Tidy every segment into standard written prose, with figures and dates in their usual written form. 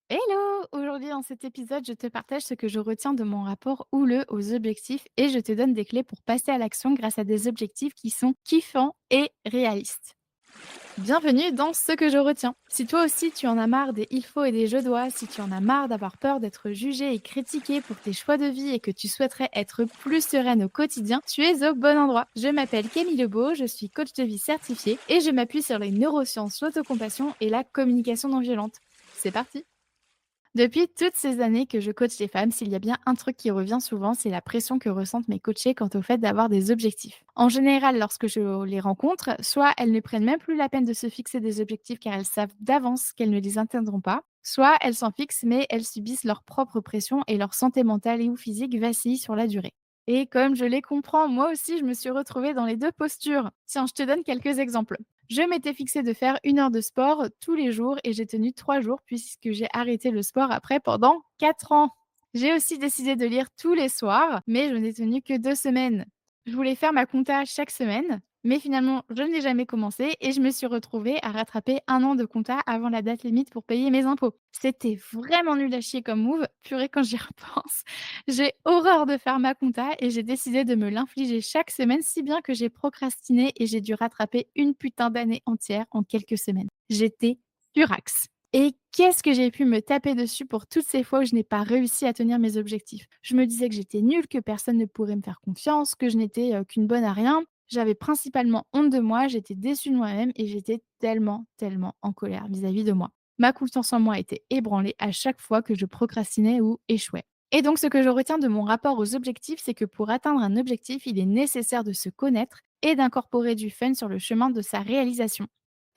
Hello! Aujourd'hui, dans cet épisode, je te partage ce que je retiens de mon rapport houleux aux objectifs et je te donne des clés pour passer à l'action grâce à des objectifs qui sont kiffants et réalistes. Bienvenue dans ce que je retiens. Si toi aussi tu en as marre des il faut et des je dois, si tu en as marre d'avoir peur d'être jugé et critiqué pour tes choix de vie et que tu souhaiterais être plus sereine au quotidien, tu es au bon endroit. Je m'appelle Camille Lebeau, je suis coach de vie certifiée et je m'appuie sur les neurosciences, l'autocompassion et la communication non violente. C'est parti! Depuis toutes ces années que je coach les femmes, s'il y a bien un truc qui revient souvent, c'est la pression que ressentent mes coachés quant au fait d'avoir des objectifs. En général, lorsque je les rencontre, soit elles ne prennent même plus la peine de se fixer des objectifs car elles savent d'avance qu'elles ne les atteindront pas, soit elles s'en fixent mais elles subissent leur propre pression et leur santé mentale et ou physique vacille sur la durée. Et comme je les comprends, moi aussi je me suis retrouvée dans les deux postures. Tiens, je te donne quelques exemples. Je m'étais fixé de faire 1 heure de sport tous les jours et j'ai tenu 3 jours puisque j'ai arrêté le sport après pendant 4 ans. J'ai aussi décidé de lire tous les soirs, mais je n'ai tenu que 2 semaines. Je voulais faire ma compta chaque semaine, mais finalement, je n'ai jamais commencé et je me suis retrouvée à rattraper 1 an de compta avant la date limite pour payer mes impôts. C'était vraiment nul à chier comme move, purée quand j'y repense. J'ai horreur de faire ma compta et j'ai décidé de me l'infliger chaque semaine, si bien que j'ai procrastiné et j'ai dû rattraper une putain d'année entière en quelques semaines. J'étais furax. Et qu'est-ce que j'ai pu me taper dessus pour toutes ces fois où je n'ai pas réussi à tenir mes objectifs. Je me disais que j'étais nulle, que personne ne pourrait me faire confiance, que je n'étais qu'une bonne à rien. J'avais principalement honte de moi, j'étais déçue de moi-même et j'étais tellement, tellement en colère vis-à-vis de moi. Ma confiance en moi était ébranlée à chaque fois que je procrastinais ou échouais. Et donc, ce que je retiens de mon rapport aux objectifs, c'est que pour atteindre un objectif, il est nécessaire de se connaître et d'incorporer du fun sur le chemin de sa réalisation.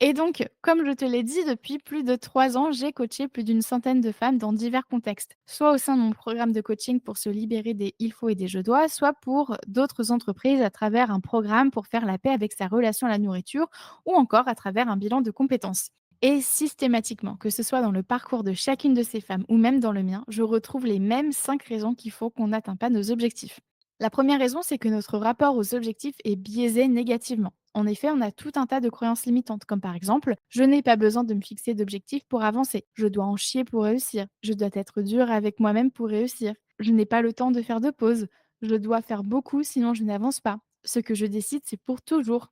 Et donc, comme je te l'ai dit, depuis plus de 3 ans, j'ai coaché plus d'une centaine de femmes dans divers contextes, soit au sein de mon programme de coaching pour se libérer des il faut et des je dois, soit pour d'autres entreprises à travers un programme pour faire la paix avec sa relation à la nourriture, ou encore à travers un bilan de compétences. Et systématiquement, que ce soit dans le parcours de chacune de ces femmes ou même dans le mien, je retrouve les mêmes 5 raisons qui font qu'on n'atteint pas nos objectifs. La première raison, c'est que notre rapport aux objectifs est biaisé négativement. En effet, on a tout un tas de croyances limitantes, comme par exemple, je n'ai pas besoin de me fixer d'objectifs pour avancer, je dois en chier pour réussir, je dois être dur avec moi-même pour réussir, je n'ai pas le temps de faire de pause, je dois faire beaucoup sinon je n'avance pas. Ce que je décide, c'est pour toujours.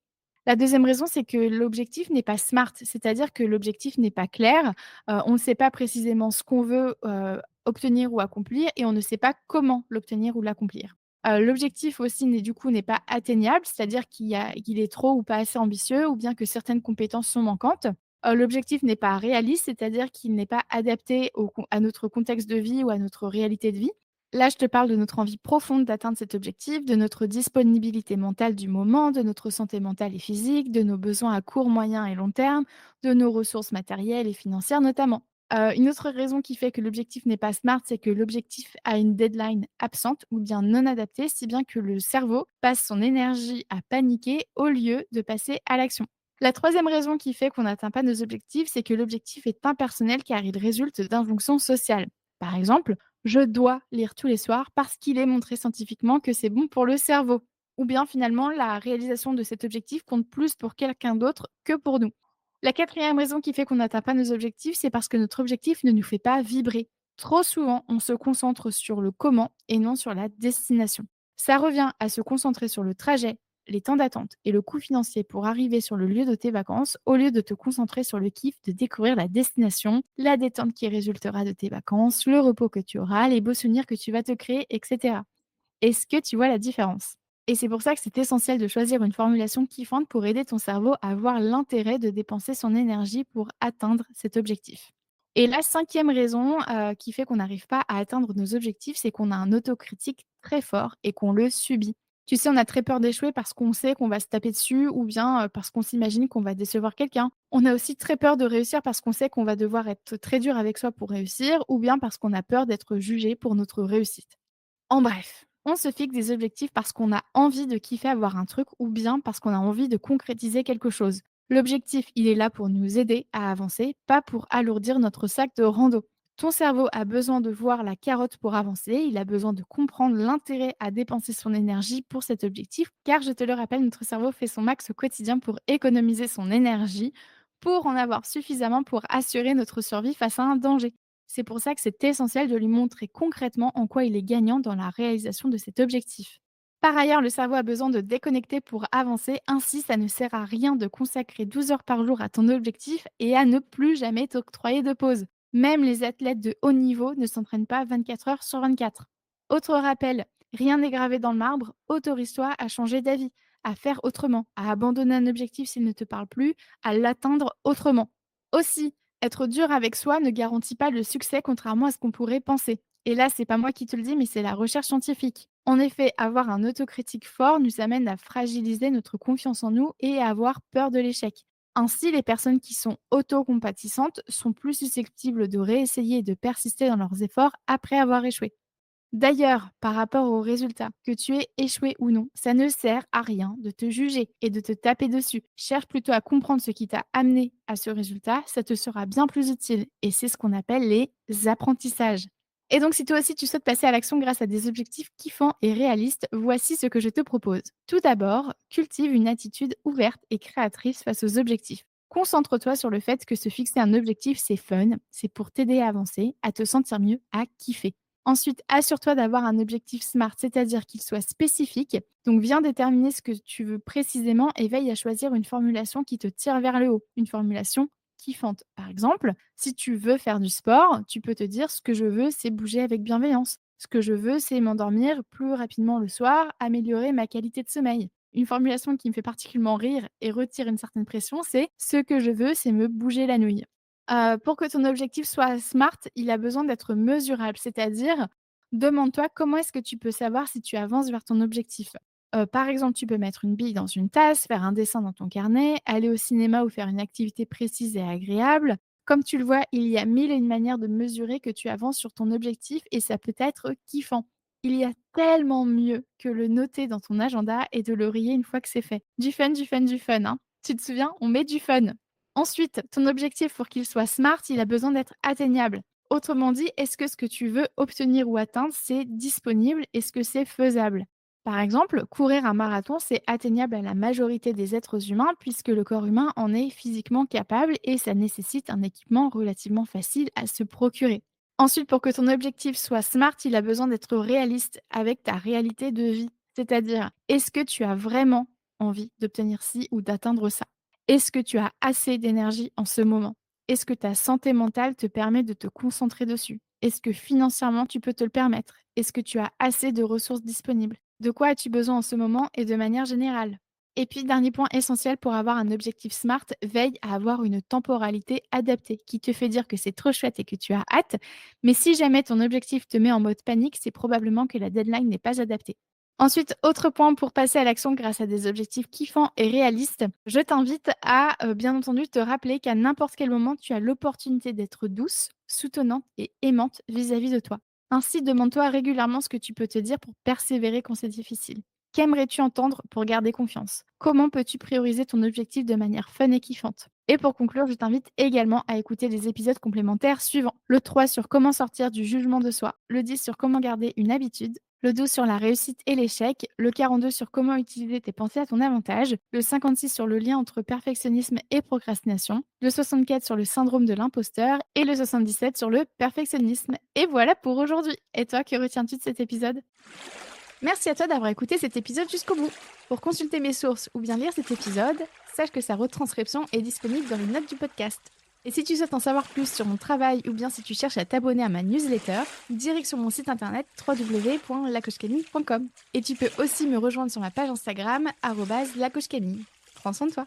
La deuxième raison, c'est que l'objectif n'est pas smart, c'est-à-dire que l'objectif n'est pas clair, on ne sait pas précisément ce qu'on veut, obtenir ou accomplir et on ne sait pas comment l'obtenir ou l'accomplir. L'objectif aussi n'est pas atteignable, c'est-à-dire qu'il est trop ou pas assez ambitieux ou bien que certaines compétences sont manquantes. L'objectif n'est pas réaliste, c'est-à-dire qu'il n'est pas adapté à notre contexte de vie ou à notre réalité de vie. Là, je te parle de notre envie profonde d'atteindre cet objectif, de notre disponibilité mentale du moment, de notre santé mentale et physique, de nos besoins à court, moyen et long terme, de nos ressources matérielles et financières notamment. Une autre raison qui fait que l'objectif n'est pas smart, c'est que l'objectif a une deadline absente ou bien non adaptée, si bien que le cerveau passe son énergie à paniquer au lieu de passer à l'action. La troisième raison qui fait qu'on n'atteint pas nos objectifs, c'est que l'objectif est impersonnel car il résulte d'injonctions sociales. Par exemple, je dois lire tous les soirs parce qu'il est montré scientifiquement que c'est bon pour le cerveau. Ou bien finalement, la réalisation de cet objectif compte plus pour quelqu'un d'autre que pour nous. La quatrième raison qui fait qu'on n'atteint pas nos objectifs, c'est parce que notre objectif ne nous fait pas vibrer. Trop souvent, on se concentre sur le comment et non sur la destination. Ça revient à se concentrer sur le trajet, les temps d'attente et le coût financier pour arriver sur le lieu de tes vacances, au lieu de te concentrer sur le kiff de découvrir la destination, la détente qui résultera de tes vacances, le repos que tu auras, les beaux souvenirs que tu vas te créer, etc. Est-ce que tu vois la différence? Et c'est pour ça que c'est essentiel de choisir une formulation kiffante pour aider ton cerveau à voir l'intérêt de dépenser son énergie pour atteindre cet objectif. Et la cinquième raison qui fait qu'on n'arrive pas à atteindre nos objectifs, c'est qu'on a un autocritique très fort et qu'on le subit. Tu sais, on a très peur d'échouer parce qu'on sait qu'on va se taper dessus ou bien parce qu'on s'imagine qu'on va décevoir quelqu'un. On a aussi très peur de réussir parce qu'on sait qu'on va devoir être très dur avec soi pour réussir ou bien parce qu'on a peur d'être jugé pour notre réussite. En bref, on se fixe des objectifs parce qu'on a envie de kiffer avoir un truc ou bien parce qu'on a envie de concrétiser quelque chose. L'objectif, il est là pour nous aider à avancer, pas pour alourdir notre sac de rando. Ton cerveau a besoin de voir la carotte pour avancer, il a besoin de comprendre l'intérêt à dépenser son énergie pour cet objectif, car je te le rappelle, notre cerveau fait son max au quotidien pour économiser son énergie, pour en avoir suffisamment pour assurer notre survie face à un danger. C'est pour ça que c'est essentiel de lui montrer concrètement en quoi il est gagnant dans la réalisation de cet objectif. Par ailleurs, le cerveau a besoin de déconnecter pour avancer, ainsi ça ne sert à rien de consacrer 12 heures par jour à ton objectif et à ne plus jamais t'octroyer de pause. Même les athlètes de haut niveau ne s'entraînent pas 24 heures sur 24. Autre rappel, rien n'est gravé dans le marbre, autorise-toi à changer d'avis, à faire autrement, à abandonner un objectif s'il ne te parle plus, à l'atteindre autrement. Aussi, être dur avec soi ne garantit pas le succès contrairement à ce qu'on pourrait penser. Et là, c'est pas moi qui te le dis, mais c'est la recherche scientifique. En effet, avoir un autocritique fort nous amène à fragiliser notre confiance en nous et à avoir peur de l'échec. Ainsi, les personnes qui sont autocompatissantes sont plus susceptibles de réessayer et de persister dans leurs efforts après avoir échoué. D'ailleurs, par rapport aux résultats, que tu aies échoué ou non, ça ne sert à rien de te juger et de te taper dessus. Cherche plutôt à comprendre ce qui t'a amené à ce résultat, ça te sera bien plus utile. Et c'est ce qu'on appelle les apprentissages. Et donc, si toi aussi tu souhaites passer à l'action grâce à des objectifs kiffants et réalistes, voici ce que je te propose. Tout d'abord, cultive une attitude ouverte et créatrice face aux objectifs. Concentre-toi sur le fait que se fixer un objectif, c'est fun, c'est pour t'aider à avancer, à te sentir mieux, à kiffer. Ensuite, assure-toi d'avoir un objectif SMART, c'est-à-dire qu'il soit spécifique. Donc, viens déterminer ce que tu veux précisément et veille à choisir une formulation qui te tire vers le haut, une formulation kiffante. Par exemple, si tu veux faire du sport, tu peux te dire ce que je veux, c'est bouger avec bienveillance. Ce que je veux, c'est m'endormir plus rapidement le soir, améliorer ma qualité de sommeil. Une formulation qui me fait particulièrement rire et retire une certaine pression, c'est ce que je veux, c'est me bouger la nouille. Pour que ton objectif soit smart, il a besoin d'être mesurable, c'est-à-dire, demande-toi comment est-ce que tu peux savoir si tu avances vers ton objectif? Par exemple, tu peux mettre une bille dans une tasse, faire un dessin dans ton carnet, aller au cinéma ou faire une activité précise et agréable. Comme tu le vois, il y a mille et une manières de mesurer que tu avances sur ton objectif et ça peut être kiffant. Il y a tellement mieux que le noter dans ton agenda et de le rayer une fois que c'est fait. Du fun, du fun, du fun, hein. Tu te souviens? On met du fun. Ensuite, ton objectif pour qu'il soit smart, il a besoin d'être atteignable. Autrement dit, est-ce que ce que tu veux obtenir ou atteindre, c'est disponible? Est-ce que c'est faisable? Par exemple, courir un marathon, c'est atteignable à la majorité des êtres humains puisque le corps humain en est physiquement capable et ça nécessite un équipement relativement facile à se procurer. Ensuite, pour que ton objectif soit smart, il a besoin d'être réaliste avec ta réalité de vie. C'est-à-dire, est-ce que tu as vraiment envie d'obtenir ci ou d'atteindre ça? Est-ce que tu as assez d'énergie en ce moment? Est-ce que ta santé mentale te permet de te concentrer dessus? Est-ce que financièrement tu peux te le permettre? Est-ce que tu as assez de ressources disponibles? De quoi as-tu besoin en ce moment et de manière générale? Et puis, dernier point essentiel pour avoir un objectif SMART, veille à avoir une temporalité adaptée qui te fait dire que c'est trop chouette et que tu as hâte. Mais si jamais ton objectif te met en mode panique, c'est probablement que la deadline n'est pas adaptée. Ensuite, autre point pour passer à l'action grâce à des objectifs kiffants et réalistes, je t'invite à, bien entendu, te rappeler qu'à n'importe quel moment, tu as l'opportunité d'être douce, soutenante et aimante vis-à-vis de toi. Ainsi, demande-toi régulièrement ce que tu peux te dire pour persévérer quand c'est difficile. Qu'aimerais-tu entendre pour garder confiance? Comment peux-tu prioriser ton objectif de manière fun et kiffante? Et pour conclure, je t'invite également à écouter les épisodes complémentaires suivants. Le 3 sur comment sortir du jugement de soi, le 10 sur comment garder une habitude, le 12 sur la réussite et l'échec, le 42 sur comment utiliser tes pensées à ton avantage, le 56 sur le lien entre perfectionnisme et procrastination, le 64 sur le syndrome de l'imposteur et le 77 sur le perfectionnisme. Et voilà pour aujourd'hui. Et toi, que retiens-tu de cet épisode? Merci à toi d'avoir écouté cet épisode jusqu'au bout. Pour consulter mes sources ou bien lire cet épisode, sache que sa retranscription est disponible dans les notes du podcast. Et si tu souhaites en savoir plus sur mon travail ou bien si tu cherches à t'abonner à ma newsletter, direction mon site internet www.lacochecamille.com. Et tu peux aussi me rejoindre sur ma page Instagram @lacochecamille. Prends soin de toi.